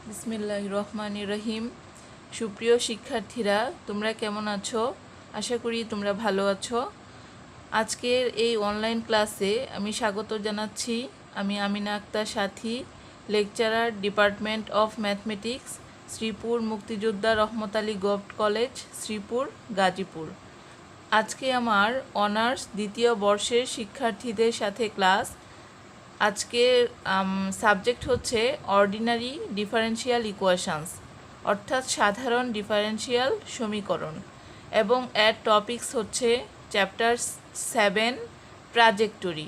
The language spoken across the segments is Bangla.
বিসমিল্লাহির রহমানির রহিম। সুপ্রিয় শিক্ষার্থীরা, তোমরা কেমন আছো? আশা করি তোমরা ভালো আছো। আজকের এই অনলাইন ক্লাসে আমি স্বাগত জানাচ্ছি। আমি Amina Akter Sathi, lecturer, department of mathematics, Sreepur Muktijoddha Rahmat Ali government college, Sreepur, Gazipur. আজকে আমার অনার্স দ্বিতীয় বর্ষের শিক্ষার্থীদের সাথে ক্লাস। আজকের সাবজেক্ট হচ্ছে অর্ডিনারি ডিফারেন্সিয়াল ইকুয়েশনস, অর্থাৎ সাধারণ ডিফারেন্সিয়াল সমীকরণ, এবং এর টপিকস হচ্ছে চ্যাপ্টার 7 ট্রাজেক্টরি।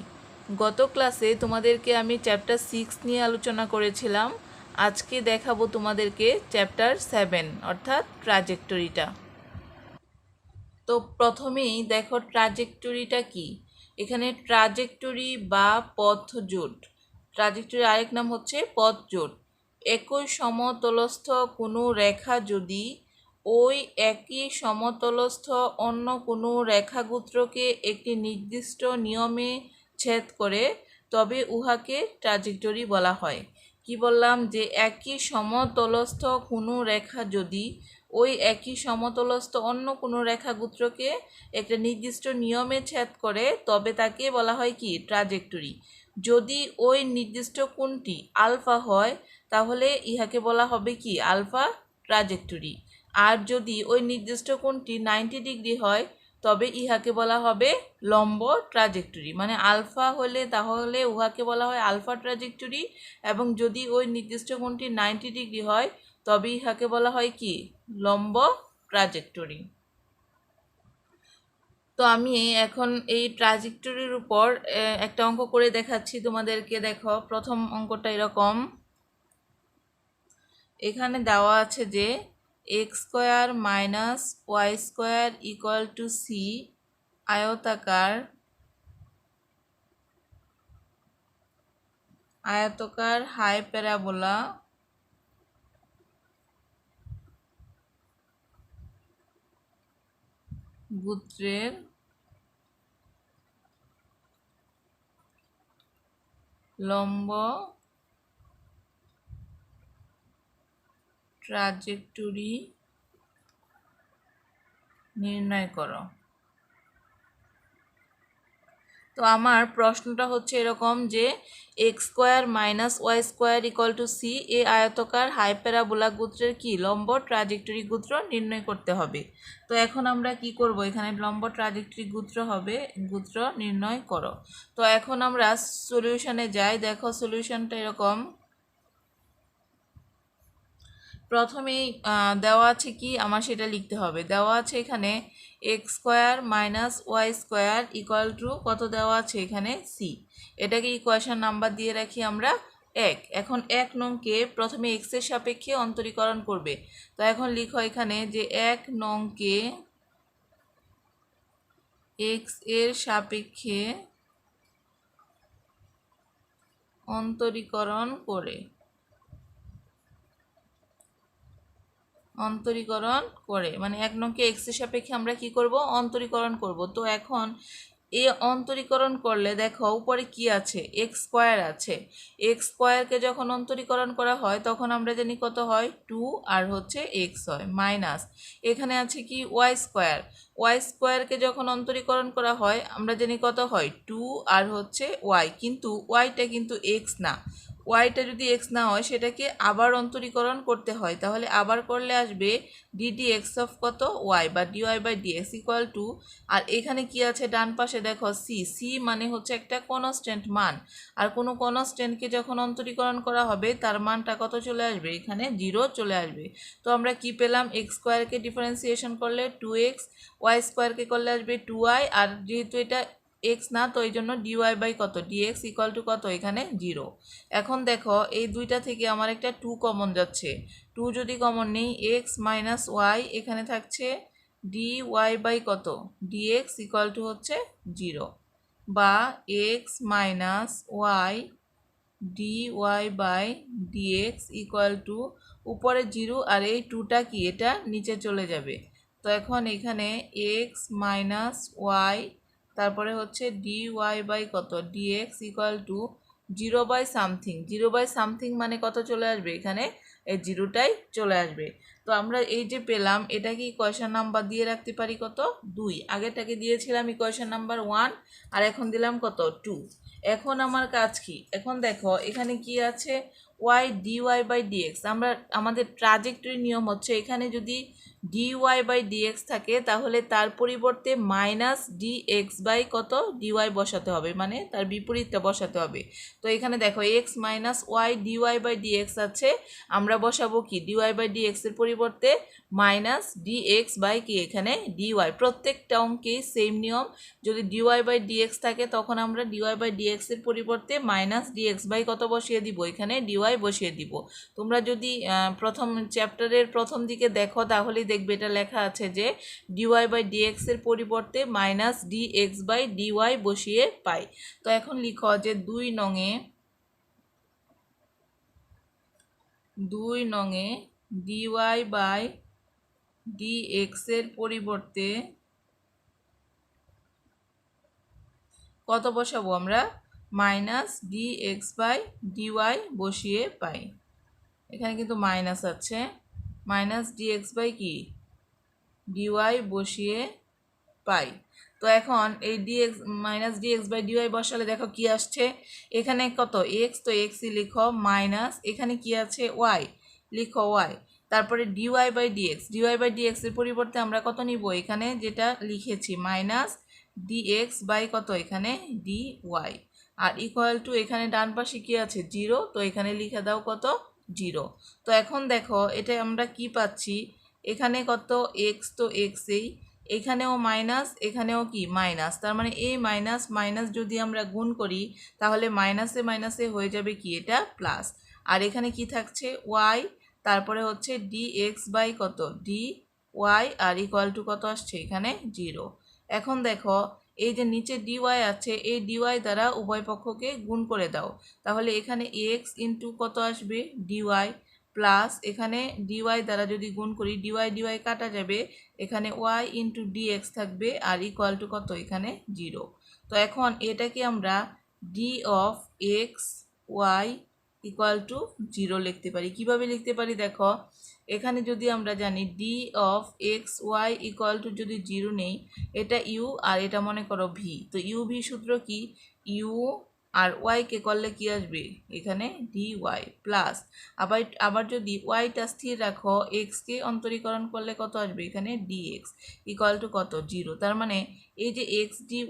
গত ক্লাসে তোমাদেরকে আমি চ্যাপ্টার 6 নিয়ে আলোচনা করেছিলাম। আজকে দেখাবো তোমাদেরকে চ্যাপ্টার 7 অর্থাৎ ট্রাজেক্টরিটা। তো প্রথমেই দেখো ট্রাজেক্টরিটা কি। এখানে ট্রাজেক্টরি বা পথজোট, ট্রাজেক্টরির আরেক নাম হচ্ছে পথজোট। একই সমতলস্থ কোনো রেখা যদি ওই একই সমতলস্থ অন্য কোনো রেখাগুত্রকে একটি নির্দিষ্ট নিয়মে ছেদ করে তবে উহাকে ট্রাজেক্টরি বলা হয়। কি বললাম? যে একই সমতলস্থ কোনো রেখা যদি ওই একই সমতলস্থ অন্য কোনো রেখাগুত্রকে একটা নির্দিষ্ট নিয়মে ছেদ করে তবে তাকে বলা হয় কি? ট্রাজেক্টরি। যদি ওই নির্দিষ্ট কোণটি আলফা হয় তাহলে ইহাকে বলা হবে কি? Alpha trajectory. আর যদি ওই নির্দিষ্ট কোণটি 90 ডিগ্রি হয় তবে ইহাকে বলা হবে লম্ব ট্রাজেক্টরি। মানে আলফা হলে তাহলে উহাকে বলা হয় আলফা ট্রাজেক্টরি, এবং যদি ওই নির্দিষ্ট কোণটি 90 ডিগ্রি হয় তবে ইহাকে বলা হয় কি? লম্ব ট্রাজেক্টরি। তো আমি এখন এই ট্রাজেক্টরির উপর একটা অঙ্ক করে দেখাচ্ছি তোমাদেরকে। দেখো, প্রথম অঙ্কটা এরকম। এখানে দেওয়া আছে যে x square minus y square equal to c আয়তকার হাই প্যারাবোলা গোত্রের লম্ব ট্রাজেক্টরি নির্ণয় করো। তো আমার প্রশ্নটা হচ্ছে এরকম যে x square minus y square equal to c এ আয়তকার হাইপ্যারাবোলা গোত্রের কি লম্ব ট্রাজেক্টরি গোত্র নির্ণয় করতে হবে। তো এখন আমরা কি করব? এখানে লম্ব ট্রাজেক্টরি গোত্র হবে, গোত্র নির্ণয় করো। তো এখন আমরা সলিউশনে যাই। দেখো সলিউশনটা এরকম। প্রথমেই দেওয়া আছে কি আমার সেটা লিখতে হবে। দেওয়া আছে এখানে x square minus y square equal to কত দেওয়া আছে এখানে? সি। এটাকে ইকুয়েশন নাম্বার দিয়ে রাখি আমরা 1। এখন 1 নংকে প্রথমে এক্স এর সাপেক্ষে অন্তরীকরণ করবে। তো এখন লিখো এখানে যে 1 নংকে এক্স এর সাপেক্ষে অন্তরীকরণ করে মানে 1 নংকে এক্স এর সাপেক্ষে আমরা কি করব? অন্তরীকরণ করব। তো এখন এই অন্তরীকরণ করলে দেখো উপরে কি আছে? এক্স স্কোয়ার আছে। এক্স স্কোয়ারকে যখন অন্তরীকরণ করা হয় তখন আমরা জানি কত হয়? 2 আর হচ্ছে এক্স হয় মাইনাস এখানে আছে কি? Y square. ওয়াই স্কোয়ারকে যখন অন্তরীকরণ করা হয় আমরা জানি কত হয়? 2 আর হচ্ছে ওয়াই, কিন্তু ওয়াইটা কিন্তু এক্স না। ওয়াইটা যদি এক্স না হয় সেটাকে আবার অন্তরীকরণ করতে হয়, তাহলে আবার করলে আসবে ডিডি এক্স অফ কত? ওয়াই, বা d y by dx equal to, আর এখানে কি আছে ডান পাশে? দেখো সি। সি মানে হচ্ছে একটা কনস্ট্যান্ট মান, আর কোনো কনস্ট্যান্টকে যখন অন্তরীকরণ করা হবে তার মানটা কত চলে আসবে? এখানে 0 চলে আসবে। তো আমরা কি পেলাম? এক্স স্কোয়ারকে ডিফারেন্সিয়েশন করলে 2x, ওয়াই স্কোয়ারকে করলে আসবে 2y, আর যেহেতু এটা এক্স না তো এই জন্য ডিওয়াই বাই কত? ডিএক্স ইকুয়াল টু কত? এখানে 0। এখন দেখো এই দুইটা থেকে আমার একটা 2 কমন যাচ্ছে। 2 যদি কমন নেই, এক্স মাইনাস ওয়াই, এখানে থাকছে ডি ওয়াই বাই কত? ডিএক্স ইকুয়াল টু হচ্ছে 0, বা x minus y d y by dx equal to উপরে 0 আর এই 2টা কি? এটা নিচে চলে যাবে। তো এখন এখানে এক্স মাইনাস ওয়াই তারপরে হচ্ছে ডি ওয়াই বাই কত? ডিএক্স ইকুয়াল টু 0/something মানে কত চলে আসবে এখানে? এই জিরোটাই চলে আসবে। তো আমরা এই যে পেলাম, এটা কি ইকুয়েশন নাম্বার দিয়ে রাখতে পারি কত? 2। আগেরটাকে দিয়েছিলাম ইকুয়েশন নাম্বার 1, আর এখন দিলাম কত? 2। এখন আমার কাজ কি? এখন দেখো এখানে কি আছে, y dy/dx। আমাদের ট্রাজেক্টরি নিয়ম হচ্ছে এখানে যদি dy/dx থাকে তাহলে তার পরিবর্তে মাইনাস dx বাই কত dy বসাতে হবে, মানে তার বিপরীতটা বসাতে হবে। তো এখানে দেখো x মাইনাস y dy/dx আছে, আমরা বসাবো কি? dy/dx এর পরিবর্তে মাইনাস dx বাই কি এখানে dy। প্রত্যেকটা অঙ্কেই সেম নিয়ম, যদি dy/dx থাকে তখন আমরা dy/dx এর পরিবর্তে মাইনাস dx বাই কত বসিয়ে দিব? এখানে dy বসিয়ে দিব। তোমরা যদি প্রথম চ্যাপ্টারের প্রথম দিকে দেখো তাহলেই দেখবে এটা লেখা আছে যে dy/dx এর পরিবর্তে মাইনাস dx বাই dy বসিয়ে পাই। তো এখন লিখো যে 2 নংয়ে dy/dx এর পরিবর্তে কত বসাবো আমরা? মাইনাস dx বাই dy বসিয়ে পাই। এখানে কিন্তু মাইনাস আছে, মাইনাস dx বাই কি dy বসিয়ে পাই। তো এখন এই dx minus dx by dy বসালে দেখো কি আসছে, এখানে কত x, তো xই লিখো, মাইনাস এখানে কি আছে y, লিখো y, তারপরে dy/dx এর পরিবর্তে আমরা কত নিব? এখানে যেটা লিখেছি মাইনাস dx বাই কত এখানে dy, আর ইকুয়াল টু এখানে ডান পাশে কি আছে? 0, তো এখানে লিখে দাও কত? 0। তো এখন দেখো এটা আমরা কি পাচ্ছি, এখানে কত x, তো xই, এখানেও মাইনাস, এখানেও কি মাইনাস, তার মানে এই মাইনাস মাইনাস যদি আমরা গুণ করি তাহলে মাইনাসে মাইনাসে হয়ে যাবে কি এটা প্লাস, আর এখানে কি থাকছে y, তারপরে হচ্ছে dx বাই কত dy, আর ইকুয়াল টু কত আসছে এখানে 0। এখন দেখো এই যে নিচে dy আছে, এই dy দ্বারা উভয় পক্ষকে গুণ করে দাও, তাহলে এখানে x ইন্টু কত আসবে dy, প্লাস এখানে dy দ্বারা যদি গুণ করি dy কাটা যাবে, এখানে y ইন্টু dx থাকবে, আর ইকুয়াল টু কত এখানে 0। তো এখন এটাকে আমরা d of x y equal to 0 লিখতে পারি। কিভাবে লিখতে পারি দেখো, এখানে যদি আমরা জানি d of x y equal to যদি 0 নেই, এটা u আর এটা মনে করো v, তো u v সূত্র কি? u আর y কে করলে কি আসবে? এখানে dy প্লাস আবার যদি yটা স্থির রাখো, x কে অন্তরীকরণ করলে কত আসবে? এখানে dx ইকুয়াল টু কত 0। তার মানে এই যে x dy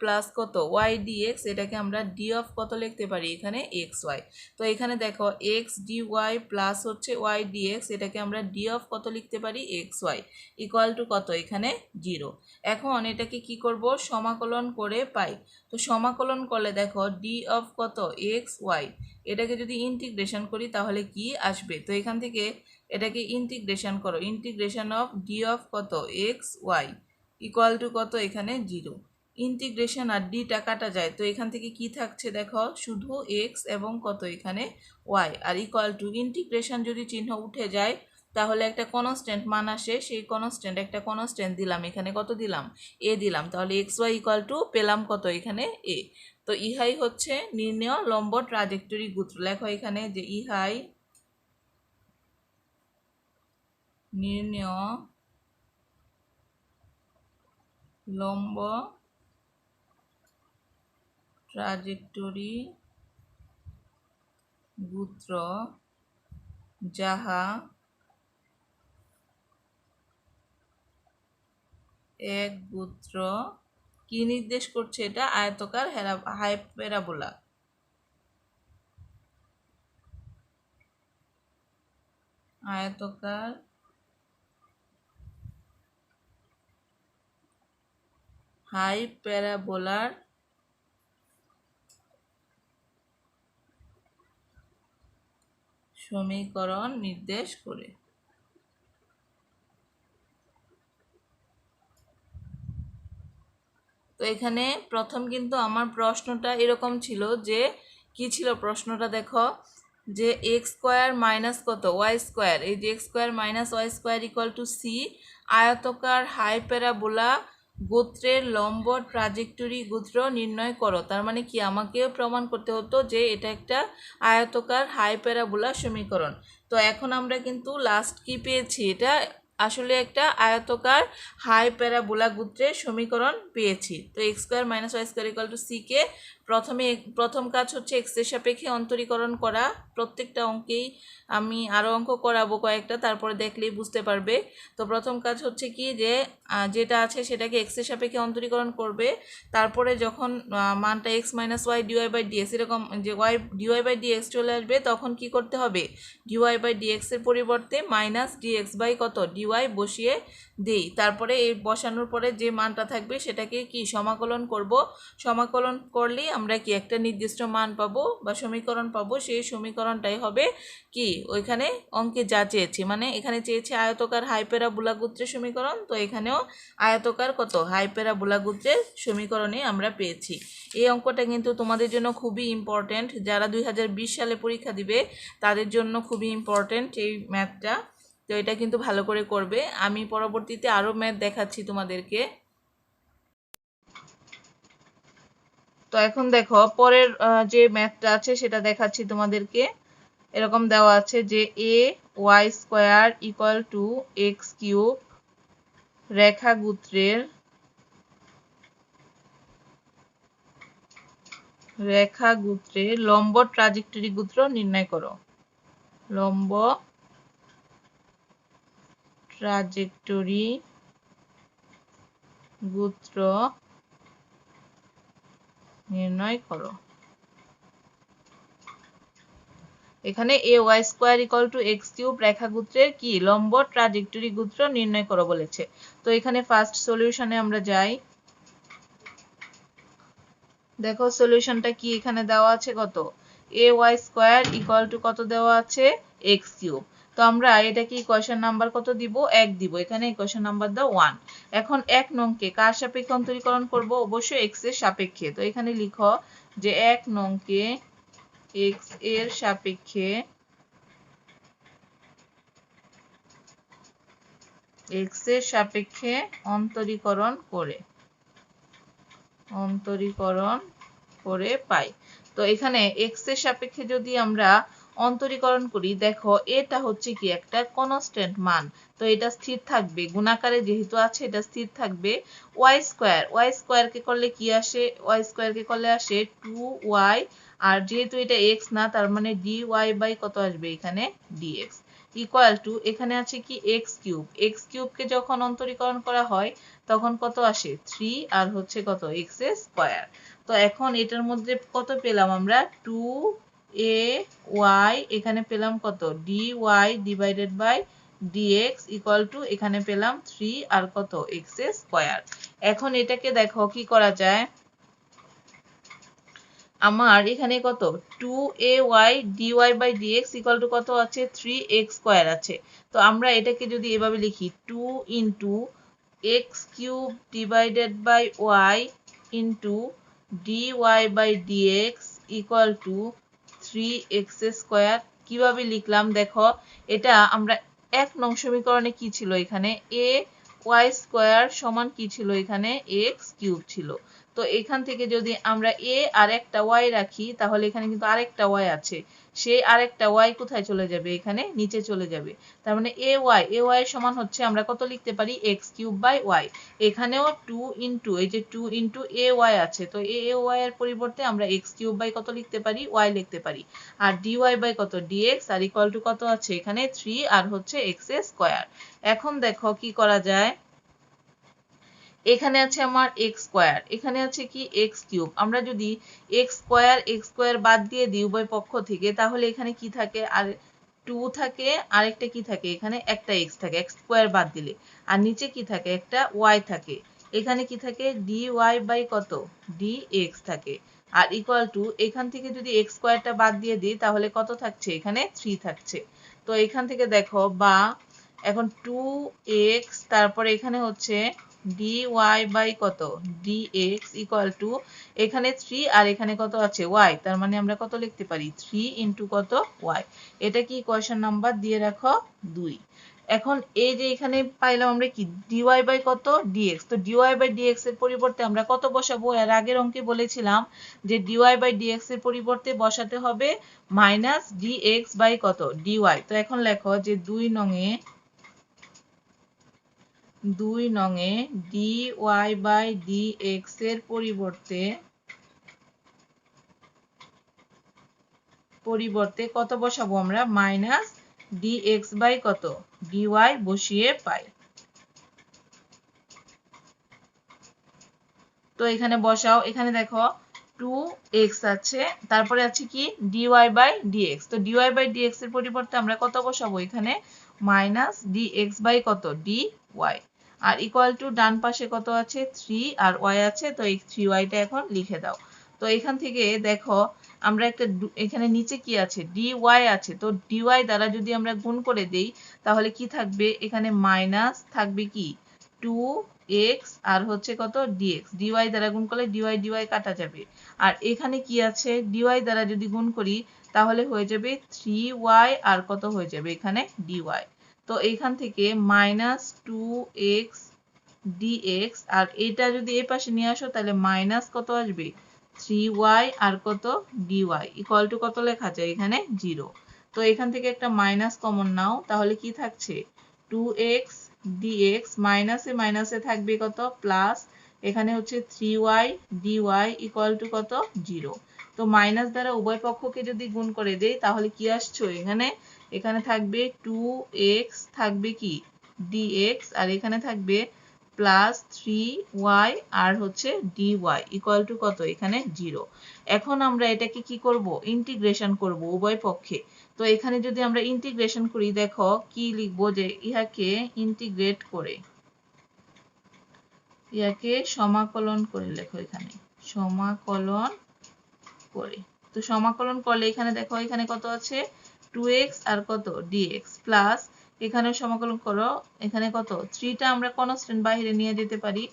প্লাস কত y dx, এটাকে আমরা d অফ কত লিখতে পারি? এখানে xy। তো এখানে দেখো x dy প্লাস হচ্ছে y dx, এটাকে আমরা d অফ কত লিখতে পারি? xy ইকুয়াল টু কত? এখানে 0। এখন এটাকে কি করব? সমাকলন করে পাই। তো সমাকলন করলে দেখো d অফ কত xy, এটাকে যদি ইন্টিগ্রেশন করি তাহলে কি আসবে? তো এখান থেকে এটাকে ইন্টিগ্রেশন করো, ইন্টিগ্রেশন অফ d অফ কত xy ইকুয়াল টু কত? এখানে 0। ইন্টিগ্রেশন আর ডিটা কাটা যায়, তো এখান থেকে কি থাকছে দেখো, শুধু x এবং কত এখানে y, আর ইকুয়াল টু ইন্টিগ্রেশন যদি চিহ্ন উঠে যায় তাহলে একটা কনস্ট্যান্ট মান আসে, সেই কনস্ট্যান্ট একটা কনস্ট্যান্ট দিলাম, এখানে কত দিলাম? a দিলাম, তাহলে xy ইকুয়াল টু পেলাম কত? এখানে a। তো ইহাই হচ্ছে নির্ণেয় লম্ব ট্রাজেক্টরি সূত্র। লেখো এখানে যে ইহাই নির্ণেয় লম্ব ট্রাজেক্টরি সূত্র, যাহা এক সূত্র কি নির্দেশ করছে? এটা আয়তকার হাইপেরাবোলা। আয়তকার হাইপেরাবোলার সমীকরণ নির্দেশ করে। তো এখানে প্রথম কিন্তু আমার প্রশ্নটা এরকম ছিল যে কি ছিল প্রশ্নটা দেখো, যে এক্স স্কোয়ার মাইনাস কত ওয়াই স্কোয়ার, এই যে x square minus y square equal to c, আয়তকার হাইপেরাবোলা গোত্রের লম্ব ট্রাজেক্টরি গোত্র নির্ণয় করো। তার মানে কি, আমাকেও প্রমাণ করতে হতো যে এটা একটা আয়তকার হাইপ্যারাবোলা সমীকরণ। তো এখন আমরা কিন্তু লাস্ট কি পেয়েছি, এটা আসলে একটা আয়তকার হাইপ্যারাবোলা গোত্রের সমীকরণ পেয়েছি। তো x square minus y square equal to c কে প্রথম কাজ হচ্ছে এক্সের সাপেক্ষে অন্তরীকরণ করা। প্রত্যেকটা অঙ্কেই আমি আরও অঙ্ক করাবো কয়েকটা, তারপরে দেখলেই বুঝতে পারবে। তো প্রথম কাজ হচ্ছে কি, যে যেটা আছে সেটাকে এক্সের সাপেক্ষে অন্তরীকরণ করবে। তারপরে যখন মানটা x minus y dy by dx এরকম যে ওয়াই ডিওয়াই বাই ডিএক্স চলে আসবে, তখন কি করতে হবে, ডিওয়াই বাই ডিএক্সের পরিবর্তে মাইনাস ডিএক্স বাই কত ডিওয়াই বসিয়ে দিই। তারপরে এই বসানোর পরে যে মানটা থাকবে সেটাকে কি সমাকলন করব। সমাকলন করলেই আমরা কি একটা নির্দিষ্ট মান পাবো বা সমীকরণ পাবো। সেই সমীকরণটাই হবে কি ওইখানে অঙ্কে যা চেয়েছি, মানে এখানে চেয়েছি আয়তকার হাইপ্যারাবোলা গোত্রের সমীকরণ, তো এখানেও আয়তকার কত হাইপ্যারাবোলা গোত্রের সমীকরণই আমরা পেয়েছি। এই অঙ্কটা কিন্তু তোমাদের জন্য খুবই ইম্পর্ট্যান্ট, যারা 2020 সালে পরীক্ষা দিবে তাদের জন্য খুবই ইম্পর্ট্যান্ট এই ম্যাথটা। তো এটা কিন্তু ভালো করে করবে। আমি পরবর্তীতে আরও ম্যাথ দেখাচ্ছি তোমাদেরকে। তো এখন দেখো পরের যে ম্যাথটা আছে সেটা দেখাচ্ছি তোমাদেরকে। এরকম দেওয়া আছে যে a y square equal to x cube রেখাগুত্রের লম্ব ট্রাজেক্টরি গোত্র নির্ণয় করো। লম্ব ট্রাজেক্টরি গোত্র নির্ণয় করো। এখানে a y square equal to x cube রেখাগুত্রের কি লম্ব ট্রাজেক্টরি গোত্র নির্ণয় করো বলেছে। তো এখানে ফার্স্ট সলিউশনে আমরা যাই। দেখো সলিউশনটা কি, এখানে দেওয়া আছে কত, এ ওয়াই স্কোয়ার ইকুয়াল টু কত দেওয়া আছে, এক্স কিউব। তো আমরা এটা কি ইকুয়েশন নাম্বার কত দিব, 1 দিব। এখানে ইকুয়েশন নাম্বার দাও 1। এখন 1 নংকে কার সাপেক্ষে অন্তরীকরণ করব, অবশ্যই এক্স এর সাপেক্ষে। তো এখানে লিখো যে 1 নংকে এক্স এর সাপেক্ষে অন্তরীকরণ করে পাই। তো এখানে এক্স এর সাপেক্ষে যদি আমরা অন্তরীকরণ করি, দেখো এটা হচ্ছে কি একটা কনস্ট্যান্ট মান, তো এটা স্থির থাকবে, গুণাকারে যেহেতু আছে এটা স্থির থাকবে। ওয়াই স্কোয়ার কে করলে কি আসে, ওয়াই স্কোয়ার কে করলে আসে 2y, আর যেহেতু এটা এক্স না তার মানে dy বাই কত আসবে এখানে dx ইকুয়াল টু, এখানে আছে কি এক্স কিউবকে যখন অন্তরীকরণ করা হয় তখন কত আসে 3, আর হচ্ছে কত এক্স স্কোয়ার। তো এখন এটার মধ্যে কত পেলাম আমরা, 2ay, এখানে পেলাম কত dy divided by dx equal to, এখানে পেলাম 3 আর কত এক্স স্কোয়ার। এখন এটাকে দেখো কি করা যায়, আমার এখানে কত 2ay dy by dx equal to কত আছে, 3x স্কোয়ার আছে। তো আমরা এটাকে যদি এভাবে লিখি 2 into x cube divided by y into dy by dx equal to 3x square. কিভাবে লিখলাম দেখো, এটা আমরা 1 নং সমীকরণে কি ছিল, এখানে a y স্কোয়ার সমান কি ছিল, এখানে x কিউব ছিল। তো এখান থেকে যদি আমরা a আর একটা y রাখি তাহলে এখানে কিন্তু আরেকটা y আছে, সেই আরেকটা y কোথায় চলে যাবে, এখানে নিচে চলে যাবে। তার মানে ay সমান হচ্ছে আমরা কত লিখতে পারি, x কিউব বাই y। এখানেও 2 ইন্টু এই যে 2 ইন্টু ay আছে, তো ay এর পরিবর্তে আমরা x কিউব বাই কত লিখতে পারি, y লিখতে পারি। আর dy বাই কত dx আর ইকুয়াল টু কত আছে এখানে 3 আর হচ্ছে x স্কোয়ার। এখন দেখো কি করা যায়, এখানে আছে আমার x স্কোয়ার, এখানে আছে কি x কিউব। আমরা যদি x স্কোয়ার বাদ দিয়ে দিই উভয় পক্ষ থেকে, তাহলে এখানে কি থাকে, আর 2 থাকে, আরেকটা কি থাকে, এখানে একটা x থাকে x স্কোয়ার বাদ দিলে, আর নিচে কি থাকে, একটা y থাকে। এখানে কি থাকে dy বাই কত dx থাকে, আর ইকুয়াল টু এখান থেকে যদি x স্কোয়ারটা বাদ দিয়ে দিই তাহলে কত থাকছে, এখানে 3 থাকছে। তো এখান থেকে দেখো, বা এখন 2x তারপরে এখানে হচ্ছে dy বাই কত dx ইকুয়াল টু, এখানে 3 আর এখানে কত আছে y, তার মানে আমরা কত লিখতে পারি 3 ইন্টু কত y। এটা কি ইকুয়েশন নাম্বার দিয়ে রাখো 2। এখন এই যে এখানে পাইলাম আমরা কি ডিওয়াই বাই কত ডিএক্স। তো ডিওয়াই বাই ডিএক্স এর পরিবর্তে আমরা কত বসাবো? এর আগের অঙ্কে বলেছিলাম যে ডিওয়াই বাই ডিএক্স এর পরিবর্তে বসাতে হবে মাইনাস ডিএক্স বাই কত ডিওয়াই। তো এখন লেখো যে 2 নংয়ে ডিওয়াই বাই ডিএক্স এর পরিবর্তে কত বসাবো আমরা? মাইনাস ডিএক্স বাই কত ডিওয়াই বসিয়ে পাই। তো এখানে বসাও, এখানে দেখো 2x আছে, তারপরে আছে কি dy বাই dx। তো dy বাই dx এর পরিবর্তে আমরা কত বসাবো? এখানে মাইনাস dx বাই কত dy। আর ইকুয়াল টু ডান পাশে কত আছে? 3 আর y আছে, তো এই 3y টা এখন লিখে দাও। তো এখান থেকে দেখো আমরা একটা এখানে নিচে কি আছে? dy আছে। তো dy দ্বারা যদি আমরা গুণ করে দেই তাহলে কি থাকবে? এখানে মাইনাস থাকবে কি 2x আর হচ্ছে কত dx। dy দ্বারা গুণ করলে dy কাটা যাবে। আর এখানে কি আছে? dy দ্বারা যদি গুণ করি তাহলে হয়ে যাবে 3y আর কত হয়ে যাবে এখানে dy। তো এখান থেকে মাইনাস 2x dx আর এটা যদি এই পাশে নিয়ে আসো তাহলে মাইনাস কত আসবে? 3y আর কত dy ইকুয়াল টু কত লেখা যায়? এখানে 0। তো এখান থেকে একটা মাইনাস কমন নাও, তাহলে কি থাকছে? 2x dx মাইনাসে মাইনাসে থাকবে কত? প্লাস এখানে হচ্ছে 3y dy ইকুয়াল টু কত? 0। তো মাইনাস দ্বারা উভয় পক্ষকে যদি গুণ করে দেই তাহলে কি আসছো? এখানে থাকবে 2x থাকবে কি dx আর এখানে থাকবে প্লাস 3y আর হচ্ছে dy ইকুয়াল টু কত? এখানে 0। এখন আমরা এটাকে কি করব? ইন্টিগ্রেশন করব উভয় পক্ষে। তো এখানে যদি আমরা ইন্টিগ্রেশন করি দেখো কি লিখবো? যে ইহাকে ইন্টিগ্রেট করে ইয়াকে সমাকলন করে লেখো, এখানে সমাকলন করে। তো সমাকলন করলে এখানে দেখো এখানে কত আছে? 2x আর কত dx প্লাস এখানে সমাকলন করো, এখানে কত 3টা আমরা কনস্ট্যান্ট বাইরে নিয়ে যেতে পারি,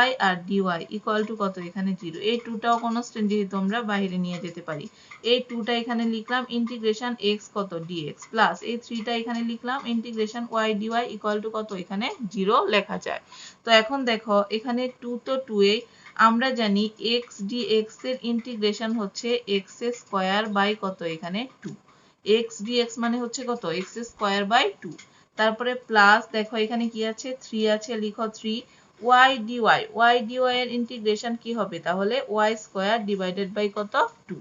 y আর dy ইকুয়াল টু কত? এখানে 0। এই 2টাও কনস্ট্যান্ট যেহেতু আমরা বাইরে নিয়ে যেতে পারি, এই 2টা এখানে লিখলাম ইন্টিগ্রেশন x কত dx প্লাস এই 3টা এখানে লিখলাম integration y dy equal to কত? এখানে 0 লেখা যায়। তো এখন দেখো এখানে 2 তো 2 আমরা জানি x dx এর ইন্টিগ্রেশন হচ্ছে x স্কয়ার বাই কত? এখানে 2। x dx মানে হচ্ছে কত? x square by 2। তারপরে প্লাস দেখো এখানে কি আছে? 3 আছে, লিখো 3 y dy। y dy এর ইন্টিগ্রেশন কি হবে? তাহলে y স্কয়ার ডিভাইডেড বাই কত? 2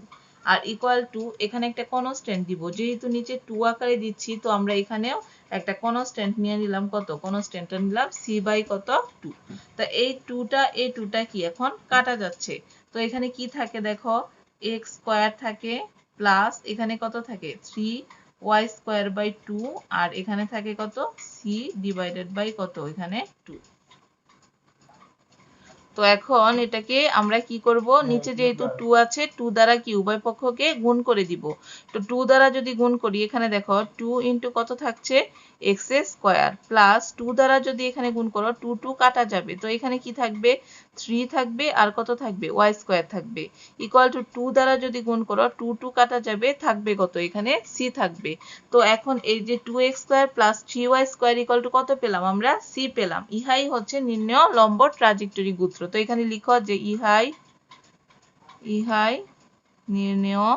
আর ইকুয়াল টু এখানে একটা কনস্ট্যান্ট দিব, যেহেতু নিচে 2 আকারে দিচ্ছি তো আমরা এখানেও একটা কনস্ট্যান্ট নিয়ে নিলাম, কত? কনস্ট্যান্টটা নিলাম c বাই কত? 2। তো এই 2টা কি এখন কাটা যাচ্ছে। তো এখানে কি থাকে দেখো x স্কয়ার থাকে প্লাস এখানে কত থাকে? 3y স্কয়ার বাই 2 আর এখানে থাকে কত? c ডিভাইডেড বাই কত? এখানে 2। তো এখন এটাকে আমরা কি করব? নিচে যেহেতু 2 আছে 2 দ্বারা কি উভয় পক্ষকে গুণ করে দিব। তো 2 দ্বারা যদি গুণ করি এখানে দেখো 2 ইনটু কত থাকছে? x স্কয়ার প্লাস 2 দ্বারা যদি এখানে গুণ করো 2 2 কাটা যাবে, তো এখানে কি থাকবে? 3 থাকবে আর কত থাকবে? y স্কয়ার থাকবে ইকুয়াল টু 2 দ্বারা যদি গুণ করো 2 2 কাটা যাবে, থাকবে কত? এখানে c থাকবে। তো এখন এই যে 2x square plus 3y square equal to কত পেলাম? আমরা c পেলাম। ইহাই হচ্ছে নির্ণেয় লম্ব ট্রাজেক্টরি সূত্র। তো এখানে লিখো যে ইহাই নির্ণেয়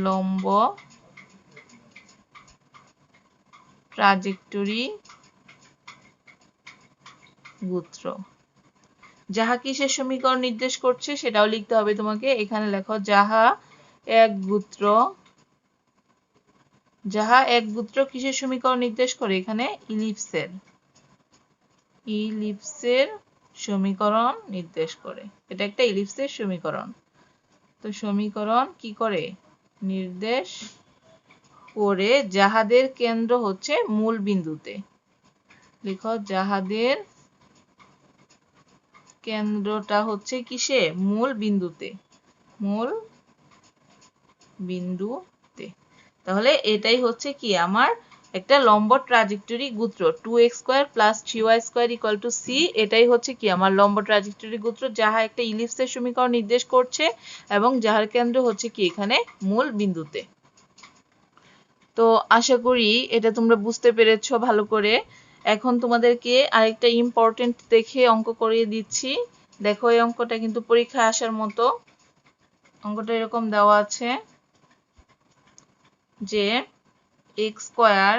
লম্ব ট্রাজেক্টরি সূত্র। যাহা কিসের সমীকরণ নির্দেশ করছে সেটাও লিখতে হবে তোমাকে। এখানে লেখো যাহা এক গুত্র কিসের সমীকরণ নির্দেশ করে? এখানে ইলিপসের সমীকরণ নির্দেশ করে। এটা একটা ইলিপসের সমীকরণ। তো সমীকরণ কি করে? নির্দেশ করে যাহাদের কেন্দ্র হচ্ছে মূল বিন্দুতে। লিখো যাহাদের কেন্দ্রটা হচ্ছে কিসে? মূল বিন্দুতে। তাহলে এটাই হচ্ছে কি আমার একটা লম্ব ট্রাজেক্টরি সূত্র। 2x square plus 3y square equal to c, এটাই হচ্ছে কি আমার লম্ব ট্রাজেক্টরি সূত্র, যাহা একটা ইলিপসের সমীকরণ নির্দেশ করছে এবং যাহার কেন্দ্র হচ্ছে কি এখানে মূল বিন্দুতে। তো তো আশা করি এটা তোমরা বুঝতে পেরেছো ভালো করে। এখন তোমাদেরকে আরেকটা ইম্পর্টেন্ট দেখে অঙ্ক করিয়ে দিচ্ছি। দেখো এই অঙ্কটা কিন্তু পরীক্ষায় আসার মতো। অঙ্কটা এরকম দেওয়া আছে যে x square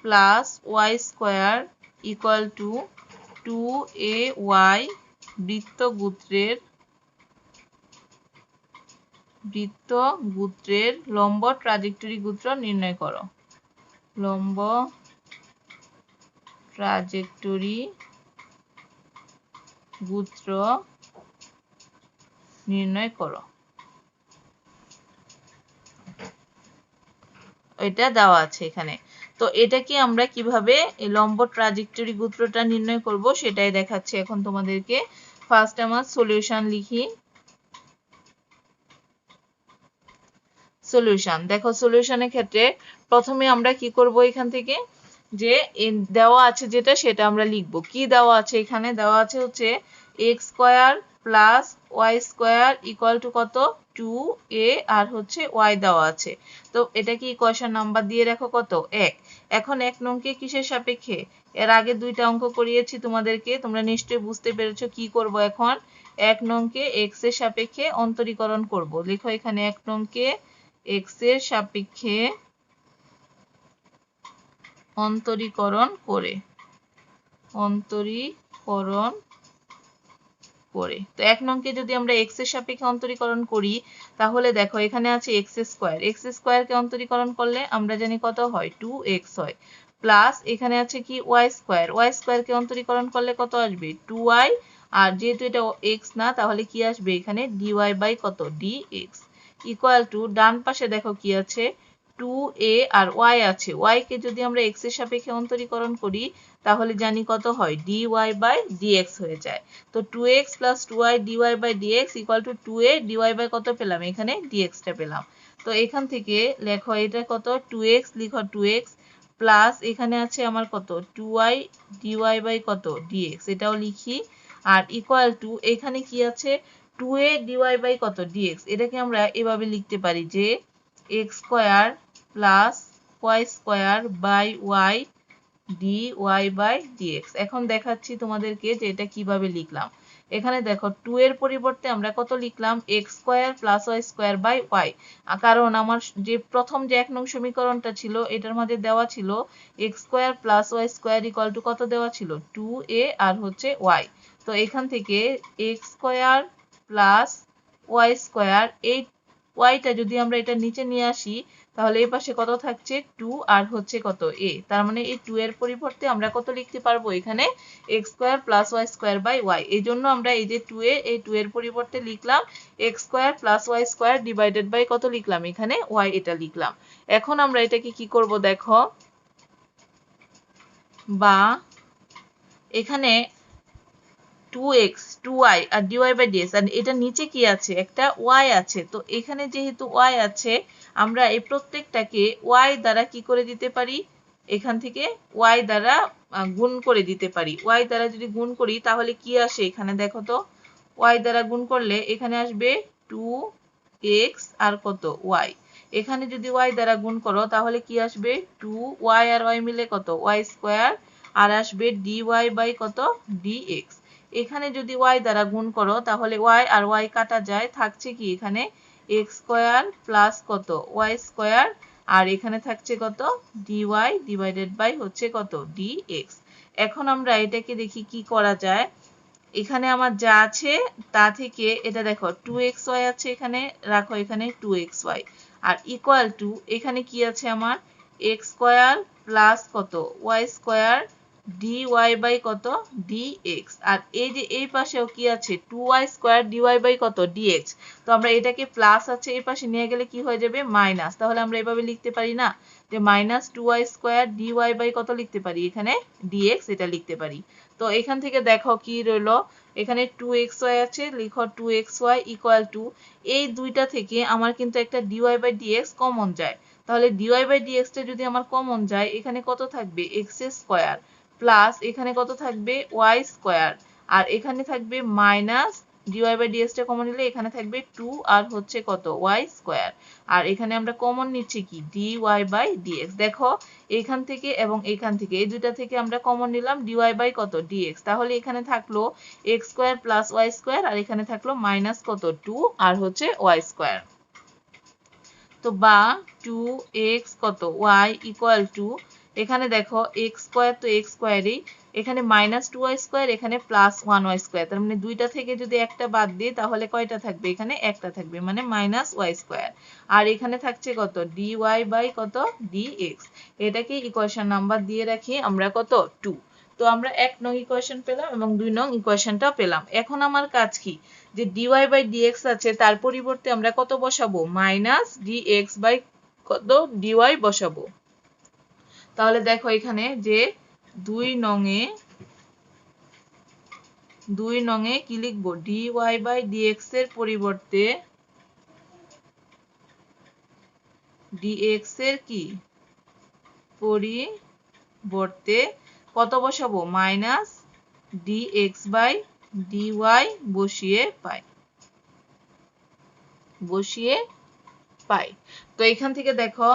plus y square equal two 2ay বৃত্তগুত্রের লম্ব ট্রাজেক্টরি গুত্র নির্ণয় করো। লম্ব ট্রাজেক্টরি গুত্র নির্ণয় করো। এটা দেওয়া আছে এখানে। তো এটাকে আমরা কিভাবে এই লম্ব ট্রাজেক্টরি গুত্রটা নির্ণয় করব সেটাই দেখাচ্ছি এখন তোমাদেরকে। ফার্স্ট আমরা সলিউশন লিখি। সলিউশন দেখো, সলিউশনের ক্ষেত্রে প্রথমে আমরা কি করব, এখান থেকে যে দেওয়া আছে যেটা সেটা আমরা লিখব। কি দেওয়া আছে এখানে? দেওয়া আছে হচ্ছে x square plus y square equal to কত? 2a আর হচ্ছে y দেওয়া আছে। তো এটা কি ইকুয়েশন নাম্বার দিয়ে রাখো কত? 1। এখন 1 নংকে কিসের সাপেক্ষে? এর আগে দুইটা অঙ্ক করিয়েছি তোমাদেরকে, তোমরা নিশ্চয়ই বুঝতে পেরেছো কি করব এখন। 1 নংকে x এর সাপেক্ষে অন্তরীকরণ করব। লিখো এখানে 1 নংকে x এর সাপেক্ষে অন্তরীকরণ করে। তো 1 নংকে যদি আমরা x এর সাপেক্ষে অন্তরীকরণ করি তাহলে দেখো এখানে আছে x স্কয়ার। x স্কয়ারকে অন্তরীকরণ করলে আমরা জানি কত হয়? 2x হয়। প্লাস এখানে আছে কি? y square. y স্কয়ারকে অন্তরীকরণ করলে কত আসবে? 2y। আর যেহেতু এটা x না তাহলে কি আসবে এখানে? dy বাই কত? dx ইকুয়াল টু ডান পাশে দেখো কি আছে? 2a আর y আছে। y কে যদি আমরা x এর সাপেক্ষে অন্তরীকরণ করি তাহলে জানি কত হয়? dy বাই dx হয়ে যায়। তো 2x plus 2y dy by dx equal to 2a dy by কত পেলাম? এখানে dx টা পেলাম। তো এখান থেকে লেখো এটা কত? 2x লিখো 2x প্লাস এখানে আছে আমার কত? 2y dy বাই কত? dx এটাও লিখি। আর ইকুয়াল টু এখানে কি আছে? 2a dy বাই কত? dx। এটাকে আমরা এভাবে লিখতে পারি যে x square plus y square by y dy by dx। এখন দেখাচ্ছি তোমাদেরকে যে এটা কিভাবে লিখলাম। এখানে দেখো 2 এর পরিবর্তে আমরা কত লিখলাম? x square plus y square by y। কারণ আমার যে প্রথম যে 1 নং সমীকরণটা ছিল এটার মধ্যে দেওয়া ছিল x square plus y square equal to কত দেওয়া ছিল? 2a আর হচ্ছে y। তো এখান থেকে x square plus y square, এই yটা যদি আমরা এটা নিচে নিয়ে আসি তাহলে এই পাশে কত থাকছে? 2 আর হচ্ছে কত? a। তার মানে এই 2 এর পরিবর্তে আমরা কত লিখতে পারবো এখানে? x square plus y square by y। এই জন্য আমরা এই যে 2a, এই 2 এর পরিবর্তে লিখলাম x square plus y square divided by কত লিখলাম এখানে? y এটা লিখলাম। এখন আমরা এটাকে কি করব দেখো, বা এখানে 2x 2y আর dy বাই dx, আর এটা নিচে কি আছে? একটা y আছে। তো এখানে যেহেতু y আছে আমরা এই প্রত্যেকটাকে y দ্বারা কি করে দিতে পারি? এখান থেকে y দ্বারা গুণ করে দিতে পারি। y দ্বারা যদি গুণ করি তাহলে কি আসে এখানে দেখো তো? y দ্বারা গুণ করলে এখানে আসবে 2x আর কত? y। এখানে যদি y দ্বারা গুণ করো তাহলে কি আসবে? 2y আর y মিলে কত? y স্কয়ার আর আসবে dy বাই কত? dx। এখানে যদি y দ্বারা গুণ করো তাহলে y আর y কাটা যায়, থাকছে কি এখানে? x স্কয়ার প্লাস কত? y স্কয়ার আর এখানে থাকছে কত? dy ডিভাইডেড বাই হচ্ছে কত? dx। এখন আমরা এটাকে দেখি কি করা যায়। এখানে আমার যা আছে তা থেকে এটা দেখো 2xy আছে, এখানে রাখো এখানে 2xy আর ইকুয়াল টু এখানে কি আছে আমার? x স্কয়ার প্লাস কত? y স্কয়ার dy বাই কত? dx। আর এই যে এই পাশেও কি আছে? 2y স্কয়ার dy বাই কত? dx। তো আমরা এটাকে প্লাস আছে এই পাশে নিয়ে গেলে কি হয়ে যাবে? মাইনাস। তাহলে আমরা এভাবে লিখতে পারি না যে minus 2y square dy by কত লিখতে পারি? এখানে dx এটা লিখতে পারি। তো এখান থেকে দেখো কি রইলো, এখানে 2xy আছে, লিখো 2xy ইকুয়াল টু এই দুইটা থেকে আমার কিন্তু একটা dy বাই dx কমন যায়। তাহলে dy বাই dx টা যদি আমার কমন যায় এখানে কত থাকবে? x স্কয়ার প্লাস এখানে কত থাকবে? y স্কয়ার আর এখানে থাকবে মাইনাস dy বাই dx টা কমন নিলে এখানে থাকবে 2 আর হচ্ছে কত y স্কয়ার। আর এখানে আমরা কমন নিচ্ছি কি dy বাই dx। দেখো এখান থেকে এবং এখান থেকে এই দুটো থেকে আমরা কমন নিলাম dy বাই কত dx। তাহলে এখানে থাকলো x square plus y square আর এখানে থাকলো মাইনাস কত 2 আর হচ্ছে y স্কয়ার। তো বা 2x কত y ইকুয়াল টু এখানে দেখো x স্কয়ার তো x স্কয়ারই, এখানে মাইনাস 2y স্কয়ার এখানে প্লাস 1y স্কয়ার, তার মানে দুইটা থেকে যদি একটা বাদ দিই তাহলে কয়টা থাকবে, এখানে একটা থাকবে মানে মাইনাস y স্কয়ার। আর এখানে থাকছে কত dy বাই কত dx। এটাকে ইকুয়েশন নাম্বার দিয়ে রাখি আমরা কত 2। তো আমরা 1 নং ইকুয়েশন পেলাম এবং 2 নং ইকুয়েশনটা পেলাম। এখন আমার কাজ কি, যে dy বাই dx আছে তার পরিবর্তে আমরা কত বসাবো, মাইনাস dx বাই কত dy বসাবো। তাহলে দেখো এখানে যে 2 নং এ কি লিখবো, dy বাই dx এর পরিবর্তে dx এর কি পরিবর্তে কত বসাবো, মাইনাস dx বাই dy বসিয়ে পাই। তো এখান থেকে দেখো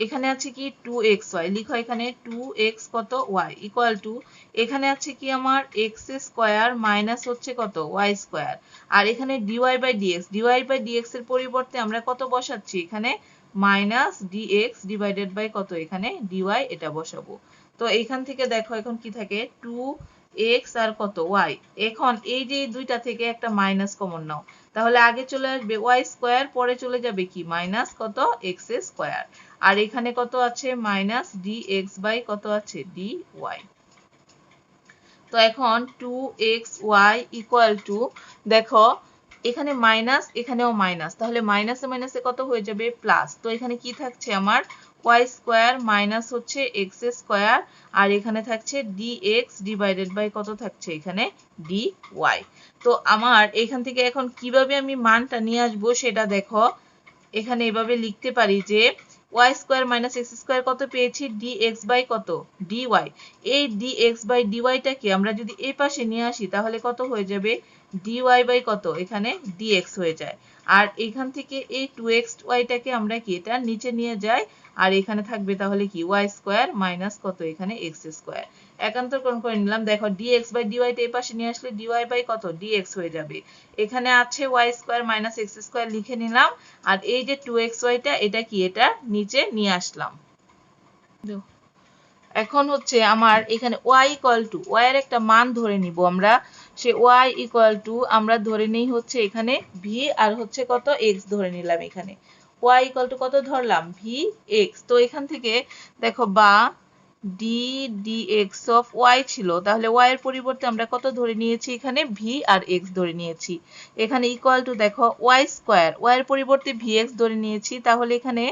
এখানে আছে কি 2xy, লিখো এখানে 2x কত y ইকুয়াল টু এখানে আছে কি আমার x স্কয়ার মাইনাস হচ্ছে কত y স্কয়ার। আর এখানে dy বাই dx এর পরিবর্তে আমরা কত বসাচ্ছি, এখানে মাইনাস dx ডিভাইডেড বাই কত এখানে dy এটা বসাবো। তো এখান থেকে দেখো এখন কি থাকে 2x আর কত y। এখন এই যে দুইটা থেকে একটা মাইনাস কমন নাও, তাহলে আগে চলে আসবে y স্কয়ার, পরে চলে যাবে কি মাইনাস কত x স্কয়ার। আর এখানে কত আছে মাইনাস dx বাই কত আছে dy। তো এখন 2xy ইকুয়াল টু দেখো এখানে মাইনাস এখানেও মাইনাস, তাহলে মাইনাসে মাইনাসে কত হয়ে যাবে প্লাস। তো এখানে কি থাকছে আমার y স্কয়ার মাইনাস হচ্ছে x স্কয়ার আর এখানে থাকছে dx ডিভাইডেড বাই কত থাকছে এখানে dy। তো আমার এখান থেকে এখন কিভাবে আমি মানটা নিয়ে আসবো সেটা দেখো, এখানে এভাবে লিখতে পারি যে y square minus x square কত পেয়েছি, dx বাই কত dy। এই dx বাই dy টাকে আমরা যদি এই পাশে নিয়ে আসি তাহলে কত হয়ে যাবে, dy বাই কত এখানে dx হয়ে যায়। আর এখান থেকে এই 2xy টাকে আমরা কি এটা নিচে নিয়ে যাই আর এখানে থাকবে তাহলে কি y স্কয়ার মাইনাস কত এখানে x স্কয়ার। একান্তরকরণ করে নিলাম, দেখো dx বাই dy টা এই পাশে নিয়ে আসলে dy বাই কত dx হয়ে যাবে। এখানে আছে y square minus x square লিখে নিলাম আর এই যে 2xy টা এটা কি এটা নিচে নিয়ে আসলাম। এখন হচ্ছে আমার এখানে y ইকুয়াল টু y এর একটা মান ধরে নিব আমরা, সে y ইকুয়াল টু আমরা ধরে নেই হচ্ছে এখানে v আর হচ্ছে কত x ধরে নিলাম। এখানে y ইকুয়াল টু কত ধরলাম vx। তো এখান থেকে দেখো বা dx অফ y ছিল, তাহলে y এর পরিবর্তে আমরা কত ধরে নিয়েছি এখানে v আর x ধরে নিয়েছি। এখানে ইকুয়াল টু দেখো y স্কয়ার, y এর পরিবর্তে vx ধরে নিয়েছি, তাহলে এখানে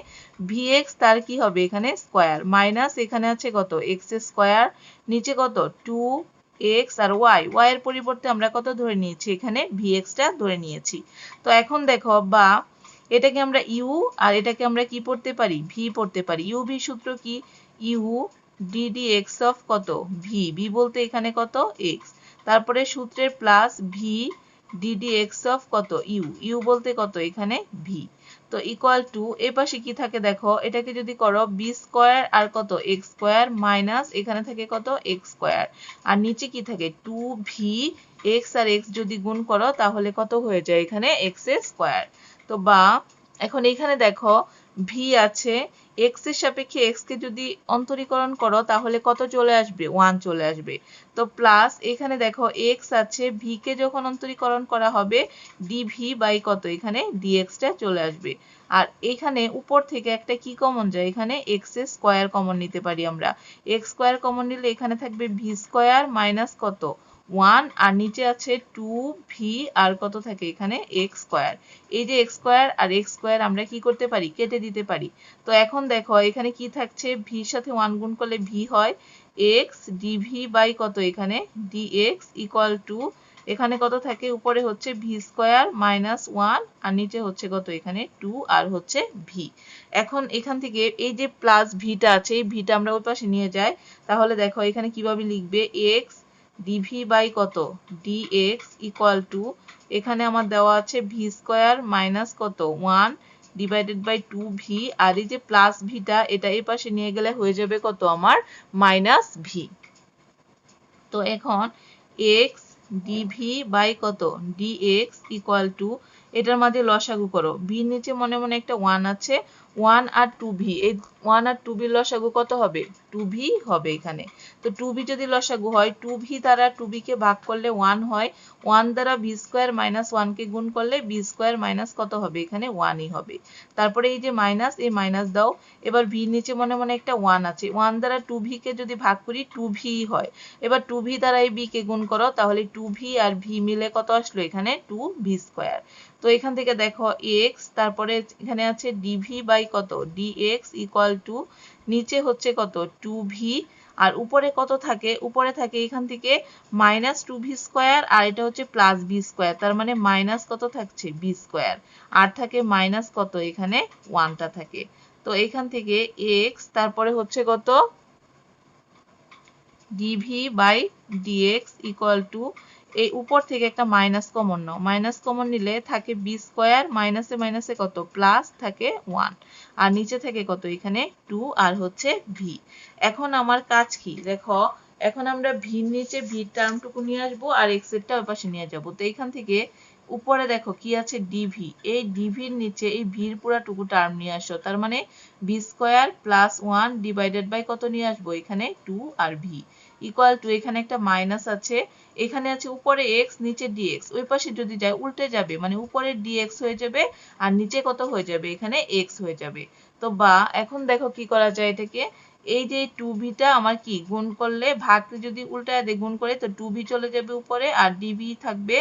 vx তার কি হবে এখানে স্কয়ার মাইনাস এখানে আছে কত x স্কয়ার, নিচে কত 2x আর y এর পরিবর্তে আমরা কত ধরে নিয়েছি এখানে vx টা ধরে নিয়েছি। তো এখন দেখো বা এটাকে আমরা u আর এটাকে আমরা কি পড়তে পারি v পড়তে পারি। u v সূত্র কি u ddx অফ কত v বলতে এখানে কত x, তারপরে সূত্রের প্লাস v ddx অফ কত u বলতে কত এখানে v। তো ইকুয়াল টু এই পাশে কি থাকে দেখো, এটাকে যদি করো b স্কয়ার আর কত x স্কয়ার মাইনাস এখানে থাকে কত x স্কয়ার আর নিচে কি থাকে 2v x আর x যদি গুণ করো তাহলে কত হয়ে যায় এখানে x স্কয়ার। তো বা এখন এখানে দেখো v আছে, x এর সাপেক্ষে x কে যদি অন্তরীকরণ করো তাহলে কত চলে আসবে 1 চলে আসবে। তো প্লাস এখানে দেখো x আছে, v কে যখন অন্তরীকরণ করা হবে dv বাই কত এখানে dx টা চলে আসবে। আর এখানে উপর থেকে একটা কি কমন যায়, এখানে x স্কয়ার কমন নিতে পারি আমরা। x স্কয়ার কমন নিলে এখানে থাকবে v স্কয়ার মাইনাস কত 1 আর নিচে আছে 2v আর কত থাকে এখানে x স্কয়ার। এই যে x স্কয়ার আর x স্কয়ার আমরা কি করতে পারি কেটে দিতে পারি। তো এখন দেখো এখানে কি থাকছে v এর সাথে 1 গুণ করলে v হয় x dv বাই কত এখানে dx ইকুয়াল টু এখানে কত থাকে উপরে হচ্ছে v স্কয়ার মাইনাস 1 আর নিচে হচ্ছে কত এখানে 2 আর হচ্ছে v। এখন এখান থেকে এই যে প্লাস v টা আছে এই v টা আমরা ওই পাশে নিয়ে যাই, তাহলে দেখো এখানে কিভাবে লিখবে x dv বাই কত dx ইকুয়াল টু এখানে আমার দেওয়া আছে ভি স্কোয়ার মাইনাস কত 1 ডিভাইডেড বাই 2v, আর এই যে প্লাস ভিটা এটা এই পাশে নিয়ে গেলে হয়ে যাবে কত আমার মাইনাস ভি। তো এখন x dv বাই কত dx ইকুয়াল টু এটার মাঝে লসাগু করো, ভি নিচে মনে মনে একটা 1 আছে, 1 আর 2v, এই 1 আর 2v লসাগু কত হবে 2v হবে এখানে। তো 2v যদি লসাগু হয় 2v দ্বারা 2v কে ভাগ করলে 1 হয়, 1 দ্বারা v স্কয়ার মাইনাস 1 কে গুণ করলে v স্কয়ার মাইনাস কত হবে এখানে 1ই হবে। তারপরে এই যে মাইনাস, এই মাইনাস দাও, এবার v নিচে মনে মনে একটা 1 আছে, 1 দ্বারা 2v কে যদি ভাগ করি 2v হয়, এবার 2v দ্বারা এই b কে গুণ করো, তাহলে 2v আর v মিলে কত আসলো এখানে 2v স্কয়ার। তো এখান থেকে দেখো x, তারপরে এখানে আছে dv বাই কত dx ইকুয়াল টু নিচে হচ্ছে কত 2v, আর উপরে কত থাকে, উপরে থাকে এখান থেকে মাইনাস 2v স্কয়ার, আর এটা হচ্ছে প্লাস v স্কয়ার, তার মানে মাইনাস কত থাকছে v স্কয়ার, আর থাকে মাইনাস কত এখানে 1টা থাকে। তো এখান থেকে x, তারপরে হচ্ছে কত dv by dx equal to এই উপর থেকে একটা মাইনাস কমন নাও, মাইনাস কমন নিলে থাকে বি স্কয়ার, মাইনাসে মাইনাসে কত প্লাস থাকে 1, আর নিচে থাকে কত এখানে 2 আর হচ্ছে ভি। এখন আমার কাজ কি দেখো, এখন আমরা ভির নিচে ভির টার্মটুকু নিয়ে আসবো আর এক্স এরটা ওই পাশে নিয়ে যাব। তো এখান থেকে উপরে দেখো কি আছে ডিভি, এই ডিভির নিচে এই ভির পুরাটুকু টার্ম নিয়ে আসো, তার মানে v square plus 1 divided by কত নিয়ে আসবো এখানে 2 আর ভি ইকুয়াল টু এখানে একটা মাইনাস আছে, এখানে আছে উপরে x নিচে dx, ওই পাশে যদি যায় উল্টে যাবে, মানে উপরে dx হয়ে যাবে আর নিচে কত হয়ে যাবে এখানে x হয়ে যাবে। তো বা এখন দেখো কি করা যায় এটাকে, এই যে 2v টা আমার কি গুণ করলে ভাগকে যদি উল্টায় দিয়ে গুণ করে তো 2v চলে যাবে উপরে আর dv থাকবে,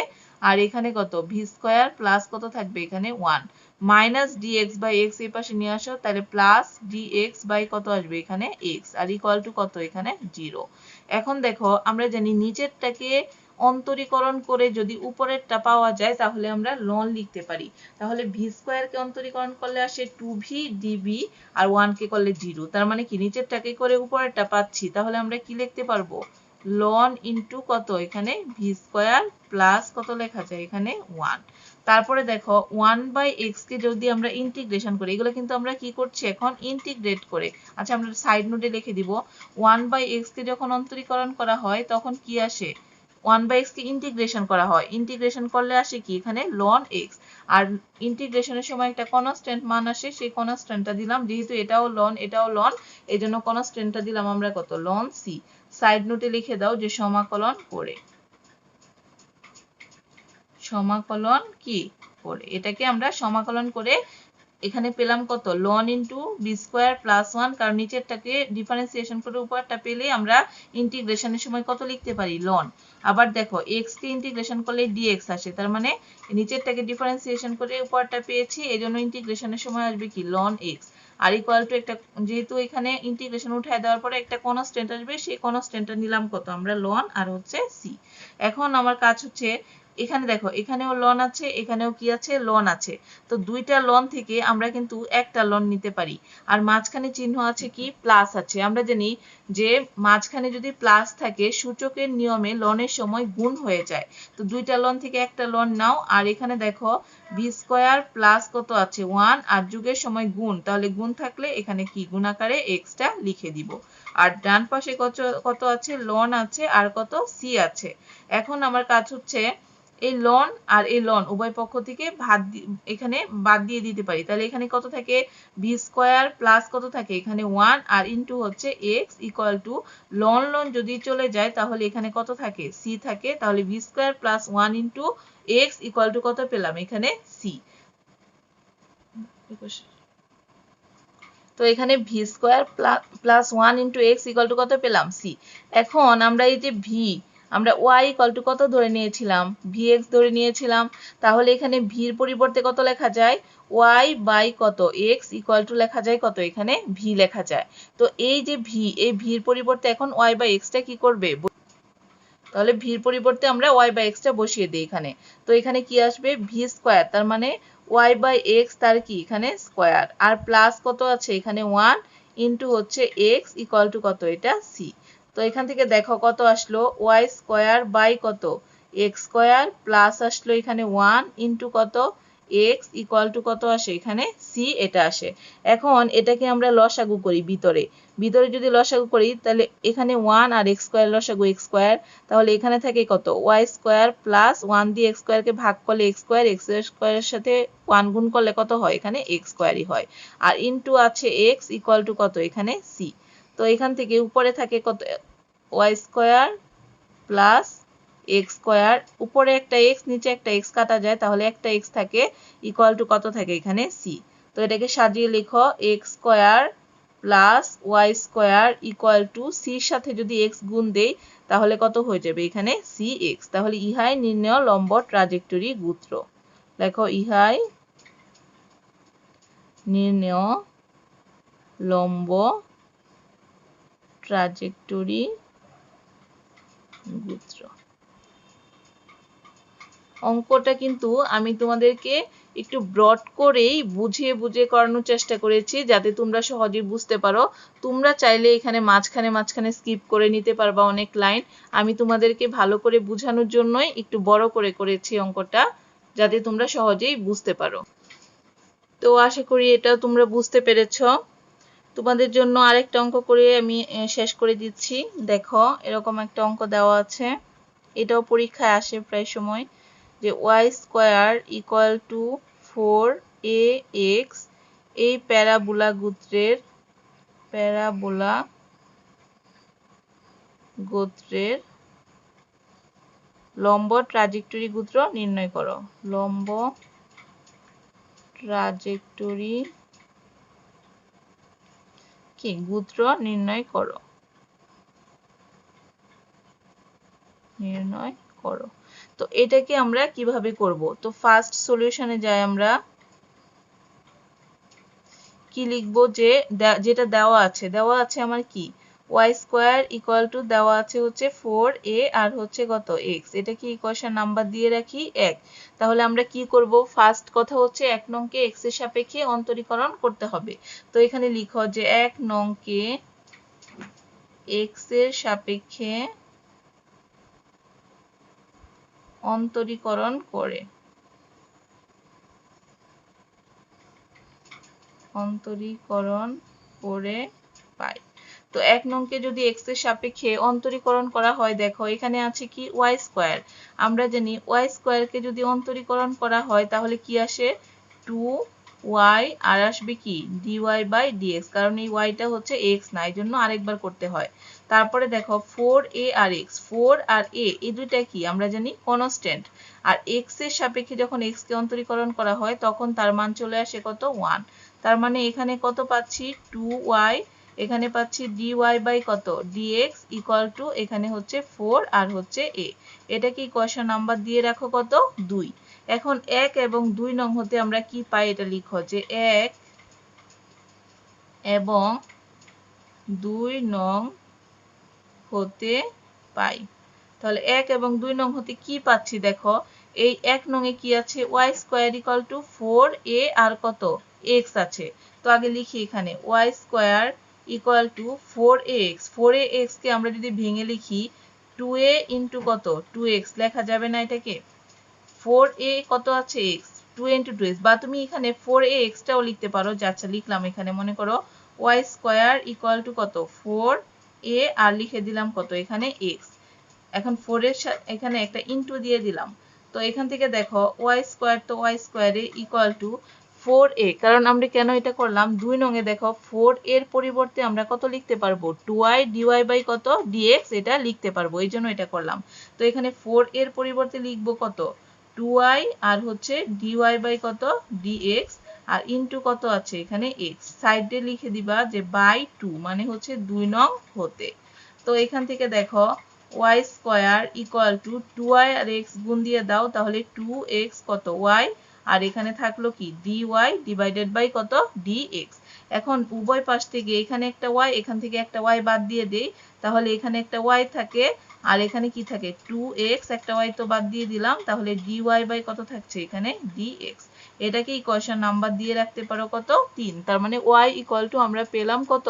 আর এখানে কত ভি স্কয়ার প্লাস কত থাকবে এখানে 1 মাইনাস dx বাই x এই পাশে নিয়ে আসো, তাহলে প্লাস dx বাই কত আসবে এখানে x, আর ইকুয়াল টু কত এখানে 0। এখন দেখো আমরা জানি নিচেরটাকে অন্তরীকরণ করে যদি উপরেরটা পাওয়া যায় তাহলে আমরা লন লিখতে পারি, তাহলে ভি স্কয়ার কে অন্তরীকরণ করলে আসে 2v dv আর 1 কে করলে 0, তার মানে কি নিচেরটাকে করে উপরেরটা পাচ্ছি, তাহলে আমরা কি লিখতে পারবো লন ইনটু কত এখানে ভি স্কয়ার প্লাস কত লেখা যায় এখানে 1। তারপরে দেখো 1 বাই এক্স কে যদি আমরা ইন্টিগ্রেশন করি, এগুলো কিন্তু আমরা কি করছি এখন ইন্টিগ্রেট করে, আচ্ছা আমরা সাইড নোটে লিখে দিব 1 বাই এক্স কে যখন অন্তরীকরণ করা হয় তখন কি আসে 1 বাই এক্স কে ইন্টিগ্রেশন করা হয়, ইন্টিগ্রেশন করলে আসে কি এখানে লন এক্স, আর ইন্টিগ্রেশনের সময় একটা কনস্ট্যান্ট মান আসে, সেই কনস্ট্যান্টটা দিলাম, যেহেতু এটাও লন এই জন্য কনস্ট্যান্টটা দিলাম আমরা কত লন সি। সাইড নোটে লিখে দাও যে সমাকলন করে, সমাকলন কি করে এটাকে আমরা সমাকলন করে এখানে পেলাম কত ln into v square plus 1, কারণ নিচেরটাকে ডিফারেন্সিয়েশন করে উপরটা পেলে আমরা ইন্টিগ্রেশনের সময় কত লিখতে পারি লন। আবার দেখো x কে ইন্টিগ্রেশন করলে dx আসে, তার মানে নিচেরটাকে ডিফারেন্সিয়েশন করে উপরটা পেয়েছি, এজন্য ইন্টিগ্রেশনের সময় আসবে কি লন x, আর ইকুয়াল টু একটা, যেহেতু এখানে ইন্টিগ্রেশন উঠায় দেওয়ার পরে একটা কনস্ট্যান্ট আসবে, সেই কনস্ট্যান্টটা নিলাম কত আমরা লন আর হচ্ছে সি। এখন আমার কাজ হচ্ছে এখানে দেখো এখানেও লন আছে, এখানেও কি আছে লন আছে, তো দুইটা লন থেকে আমরা কিন্তু একটা লন নিতে পারি, আর মাঝখানে চিহ্ন আছে কি প্লাস আছে, আমরা জানি যে মাঝখানে যদি প্লাস থাকে সূচকের নিয়মে লনের সময় গুণ হয়ে যায়, তো দুইটা লন থেকে একটা লন নাও, আর এখানে দেখো ভি স্কয়ার প্লাস কত আছে 1 আর যুগের সময় গুণ, তাহলে গুণ থাকলে এখানে কি গুণাকারে এক্সটা লিখে দিব, আর ডান পাশে কত আছে লন আছে আর কত সি আছে। এখন আমার কাজ হচ্ছে এই লন আর এই লন উভয় পক্ষ থেকে এখানে বাদ দিয়ে দিতে পারি, তাহলে এখানে কত থাকে ভি স্কয়ার প্লাস কত থাকে এখানে 1 আর ইনটু হচ্ছে x equal to loan loan যদি চলে যায় তাহলে এখানে কত থাকে সি থাকে, তাহলে V square plus 1 into x equal to কত পেলাম এখানে সি। তো এখানে V square plus 1 into x equal to কত পেলাম সি। এখন আমরা এই যে ভি আমরা y ইকুয়াল টু কত ধরে নিয়েছিলাম vx ধরে নিয়েছিলাম, তাহলে এখানে ভির পরিবর্তে কত লেখা যায় y বাই কত x ইকুয়াল টু লেখা যায় কত এখানে v লেখা যায়। তো এই যে ভি, এই ভির পরিবর্তে এখন y বাই x টা কি করবে, তাহলে ভির পরিবর্তে আমরা y বাই x টা বসিয়ে দিই এখানে, তো এখানে কি আসবে ভি স্কয়ার, তার মানে y বাই x তার কি এখানে স্কয়ার, আর প্লাস কত আছে এখানে 1 ইনটু হচ্ছে x ইকুয়াল টু কত এটা c। তো এখান থেকে দেখো কত আসলো y স্কয়ার বাই কত এক্স স্কোয়ার প্লাস আসলো এখানে 1 ইন্টু কত এক্স ইকুয়াল টু কত আসে এখানে সি এটা আসে। এখন এটাকে আমরা লসাগু করি ভিতরে যদি লসাগু করি তাহলে এখানে 1 আর এক্স স্কোয়ার লসাগু এক্স স্কোয়ার, তাহলে এখানে থাকে কত ওয়াই স্কোয়ার প্লাস 1 দিয়ে এক্স স্কোয়ারকে ভাগ করলে এক্স স্কোয়ারের সাথে 1 গুণ করলে কত হয় এখানে এক্স স্কোয়ারই হয়। আর ইন্টু আছে এক্স ইকুয়াল টু কত এখানে সি। তো এখান থেকে উপরে থাকে কত y square plus x square, উপরে একটা এক্স নিচে একটা এক্স কাটা যায়, তাহলে একটা এক্স থাকে ইকুয়াল টু কত থাকে এখানে সি। তো এটাকে সাজিয়ে লিখো x square plus y square equal to সির সাথে যদি এক্স গুণ দেই তাহলে কত হয়ে যাবে এখানে সি এক্স। তাহলে ইহাই নির্ণয় লম্ব ট্রাজেক্টরি সূত্র। দেখো ইহাই নির্ণয় লম্ব ট্রাজেক্টরি সূত্র। অঙ্কটা কিন্তু আমি তোমাদেরকে একটু ব্রড করেই বুঝিয়ে করানোর চেষ্টা করেছি যাতে তোমরা সহজেই বুঝতে পারো। তোমরা চাইলে এখানে মাঝখানে স্কিপ করে নিতে পারবা অনেক লাইন। আমি তোমাদেরকে ভালো করে বোঝানোর জন্যই একটু বড় করে করেছি অঙ্কটা, যাতে তোমরা সহজেই বুঝতে পারো। তো আশা করি এটা তোমরা বুঝতে পেরেছো। তোমাদের জন্য আরেকটা অঙ্ক করে আমি শেষ করে দিচ্ছি। দেখো এরকম একটা অঙ্ক দেওয়া আছে, এটাও পরীক্ষায় আসে প্রায় সময়, যে Y square equal two 4ax এই প্যারাবোলা গোত্রের লম্ব ট্রাজেক্টরি সূত্র নির্ণয় করো। লম্ব ট্রাজেক্টরি কি সূত্র নির্ণয় করো। তো এটাকে আমরা কিভাবে করব? তো ফার্স্ট সলিউশনে যাই, আমরা কি লিখব, যে যেটা দেওয়া আছে আমার কি ওয়াই স্কোয়ার ইকুয়াল টু দেওয়া আছে হচ্ছে 4a আর হচ্ছে কত x, এটা কি ইকুয়েশন নাম্বার দিয়ে রাখি 1। তাহলে আমরা কি করব, ফার্স্ট কথা হচ্ছে 1 নংকে x এর সাপেক্ষে অন্তরীকরণ করতে হবে। তো এখানে লিখো যে 1 নংকে x এর সাপেক্ষে অন্তরীকরণ করে পাই। তো 1 নংকে যদি x এর সাপেক্ষে অন্তরীকরণ করা হয়, দেখো এখানে আছে কি y স্কয়ার। আমরা জানি y স্কয়ারকে যদি অন্তরীকরণ করা হয় তাহলে কি আসে 2y আর আসবে কি dy বাই dx, কারণ এই y টা হচ্ছে x না, এই জন্য আরেকবার করতে হয়। তারপরে দেখো 4a R x, 4 R a এই দুইটা কি আমরা জানি কনস্ট্যান্ট, আর x এর সাপেক্ষে যখন x কে অন্তরীকরণ করা হয় তখন তার মান চলে আসে কত 1। তার মানে এখানে কত পাচ্ছি 2y, এখানে পাচ্ছি dy বাই কত dx ইকুয়াল টু এখানে হচ্ছে 4 আর হচ্ছে a। এটা কি ইকুয়েশন নাম্বার দিয়ে রাখো কত 2। এখন 1 এবং 2 নং হতে আমরা কি পাই, এটা লিখো যে 1 এবং 2 নং হতে পাই। তাহলে 1 এবং 2 নং হতে কি পাচ্ছি, দেখো এই 1 নং এ কি আছে y square equal two 4a আর কত x আছে। তো আগে লিখি এখানে y square equal two 4ax, 4ax কে আমরা যদি ভেঙে লিখি 2a ইন্টু কত 2x লেখা যাবে না এটাকে, 4a কত আছে x 2 ইন্টু 2x, বা তুমি এখানে 4ax টাও লিখতে পারো, যে আচ্ছা লিখলাম এখানে মনে করো y স্কয়ার ইকুয়াল টু কত 4a আর লিখে দিলাম কত এখানে x। এখন 4 এর এখানে একটা ইনটু দিয়ে দিলাম। তো এখান থেকে দেখো y স্কয়ার, তো y স্কয়ারে ইকুয়াল টু 4a, কারণ আমরা কেন এটা করলাম 2 নং এ দেখো 4 এর পরিবর্তে আমরা কত লিখতে পারবো 2y dy বাই কত dx এটা লিখতে পারবো, এই জন্য এটা করলাম। তো এখানে 4 এর পরিবর্তে লিখবো কত 2y আর হচ্ছে dy বাই কত dx আর ইনটু কত আছে এখানে x, সাইডে লিখে দিবা যে বাই 2 মানে হচ্ছে 2 নং হতে। তো এখান থেকে দেখো y square equal to 2y আর x গুণ দিয়ে দাও, তাহলে 2x কত y আর এখানে থাকলো কি dy ডিভাইডেড বাই কত dx। এখন উভয় পাশ থেকে এখানে একটা y এখান থেকে একটা y বাদ দিয়ে দেই, তাহলে এখানে একটা y থাকে আর এখানে কি থাকে 2x, একটা y তো বাদ দিয়ে দিলাম, তাহলে dy বাই কত থাকছে এখানে dx। এটাকে ইকুয়েশন নাম্বার দিয়ে রাখতে পারো কত 3। তার মানে y ইকুয়াল টু আমরা পেলাম কত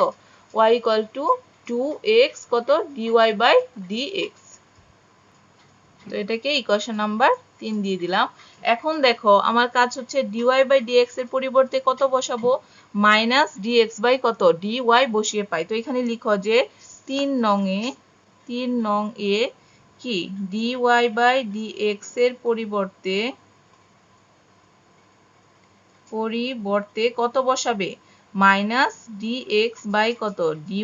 y ইকুয়াল টু 2x কত dy বাই dx। তো এটাকে ইকুয়েশন নাম্বার 3 দিয়ে দিলাম। এখন দেখো আমার কাজ হচ্ছে dy বাই dx এর পরিবর্তে কত বসাবো, মাইনাস dx বাই কত dy বসিয়ে পাই। তো এখানে লিখো যে 3 নং এ কি dy বাই dx এর পরিবর্তে কত বসাবে, মাইনাস dx বাই কত dy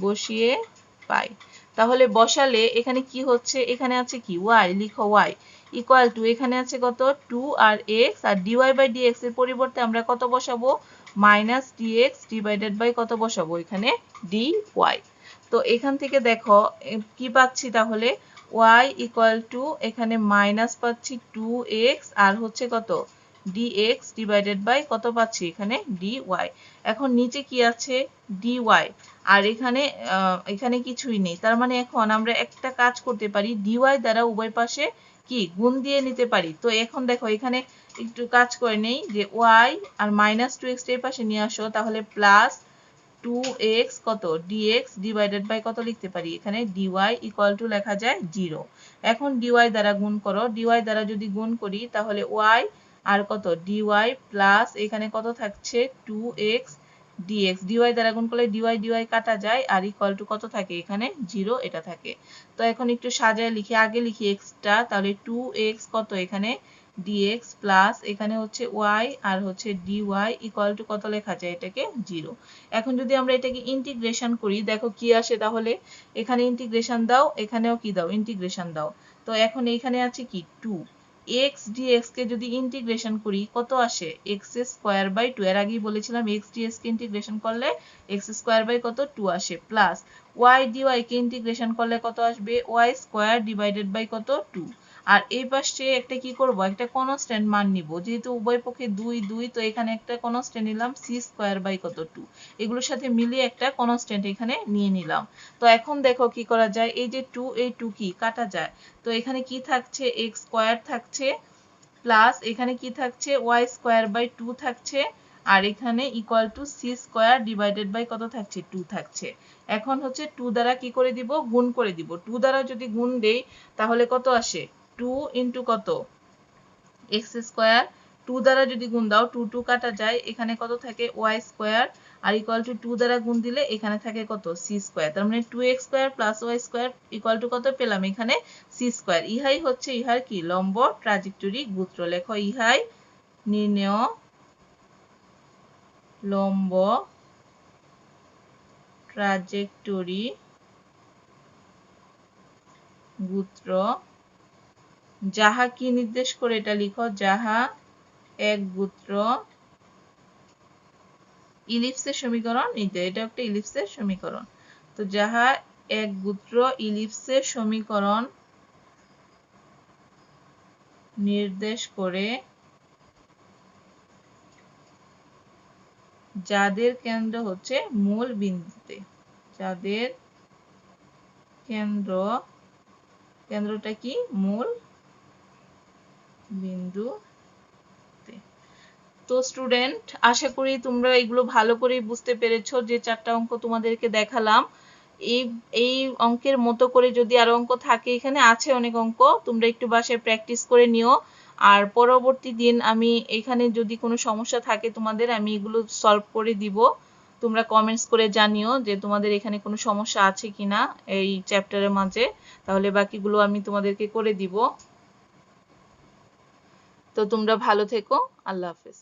বসিয়ে পাই। তাহলে বসালে এখানে কি হচ্ছে, এখানে আছে কি y, লিখো y ইকুয়াল টু এখানে আছে কত 2 আর x, আর dy বাই dx এর পরিবর্তে আমরা কত বসাবো, মাইনাস dx ডিভাইডেড বাই কত বসাবো, এখানে dy। তো এখান থেকে দেখো কি পাচ্ছি, তাহলে y ইকুয়াল টু এখানে মাইনাস পাচ্ছি 2x আর হচ্ছে কত dx ডিভাইডেড বাই কত পাচ্ছি, এখানে dy। এখন নিচে কি আছে dy, আর এখানে কিছুই নেই। তার মানে এখন আমরা একটা কাজ করতে পারি, dy দ্বারা উভয় পাশে কি গুণ দিয়ে নিতে পারি। তো এখন দেখো এখানে একটু কাজ করে নেই, যে y আর মাইনাস 2x এর পাশে নিয়ে আসো, তাহলে প্লাস 2x কত dx ডিভাইডেড বাই কত লিখতে পারি, এখানে dy ইকুয়াল টু লেখা যায় 0। এখন dy দ্বারা গুণ করো, dy দ্বারা যদি গুণ করি তাহলে y আর কত dy প্লাস এখানে কত থাকছে 2x dx, dy দ্বারা গুণ করলে dy কাটা যায় আর ইকুয়াল টু কত থাকে, এখানে 0 এটা থাকে। তো এখন একটু সাজায় লিখি, আগে লিখি x টা, তাহলে 2x কত এখানে dx প্লাস এখানে হচ্ছে y আর হচ্ছে dy ইকুয়াল টু কত লেখা যায়, এটাকে 0। এখন যদি আমরা এটাকে ইন্টিগ্রেশন করি দেখো কি আসে, তাহলে এখানে ইন্টিগ্রেশন দাও, এখানেও কি দাও ইন্টিগ্রেশন দাও। তো এখন এখানে আছে কি 2 x dx কে যদি ইন্টিগ্রেশন করি কত আসে, x স্কয়ার বাই 2, এর আগেই বলেছিলাম x dx কে ইন্টিগ্রেশন করলে x স্কয়ার বাই কত 2 আসে, প্লাস y dy কে ইন্টিগ্রেশন করলে কত আসবে, y স্কয়ার ডিভাইডেড বাই কত 2। আর এই পাশে একটা কি করব, একটা কনস্ট্যান্ট মান নিব, যেহেতু উভয় পক্ষে 2 2, তো এখানে একটা কনস্ট্যান্ট নিলাম c স্কয়ার বাই কত 2, এগুলোর সাথে মিলিয়ে একটা কনস্ট্যান্ট এখানে নিয়ে নিলাম। তো এখন দেখো কি করা যায়, এই যে 2 এই 2 কি কাটা যায়, তো এখানে কি থাকছে x স্কয়ার থাকছে, প্লাস এখানে কি থাকছে y স্কয়ার বাই 2 থাকছে, আর এখানে equal to c square divided by কত থাকছে 2 থাকছে। এখন হচ্ছে 2 দ্বারা কি করে দিব, গুণ করে দিব। 2 দ্বারা যদি গুণ দেই তাহলে কত আসে, 2 ইনটু কত x স্কয়ার, 2 দ্বারা যদি গুণ দাও 2 2 কাটা যায়, এখানে কত থাকে y স্কয়ার, আর ইকুয়াল টু 2 দ্বারা গুণ দিলে এখানে থাকে কত c স্কয়ার। তার মানে 2x square plus y square equal to কত পেলাম, এখানে c স্কয়ার। ইহাই হচ্ছে ইহার কি লম্ব ট্রাজেক্টরি সূত্র। লেখো ইহাই নির্ণেয় লম্ব ট্রাজেক্টরি সূত্র, যাহা কি নির্দেশ করে, এটা লিখো, যাহা এক সূত্র ইলিপসের সমীকরণ নির্দেশ, এটা একটা ইলিপসের সমীকরণ। তো যাহা এক সূত্র ইলিপসের সমীকরণ নির্দেশ করে, যাদের কেন্দ্র হচ্ছে মূল বিন্দুতে, যাদের কেন্দ্রটা কি মূল বিন্দুতে। তো স্টুডেন্ট, আশা করি তোমরা এগুলো ভালো করে বুঝতে পেরেছো, যে 4টা অঙ্ক তোমাদেরকে দেখালাম। এই অঙ্কের মতো করে যদি আরো অঙ্ক থাকে, এখানে আছে অনেক অঙ্ক, তোমরা একটু বাসায় প্র্যাকটিস করে নিও। আর পরবর্তী দিন আমি এখানে যদি কোনো সমস্যা থাকে তোমাদের, আমি এগুলো সলভ করে দিব। তোমরা কমেন্টস করে জানিও যে তোমাদের এখানে কোনো সমস্যা আছে কিনা এই চ্যাপ্টারের মাঝে, তাহলে বাকিগুলো আমি তোমাদেরকে করে দিব। তো তোমরা ভালো থেকো, আল্লাহ হাফেজ।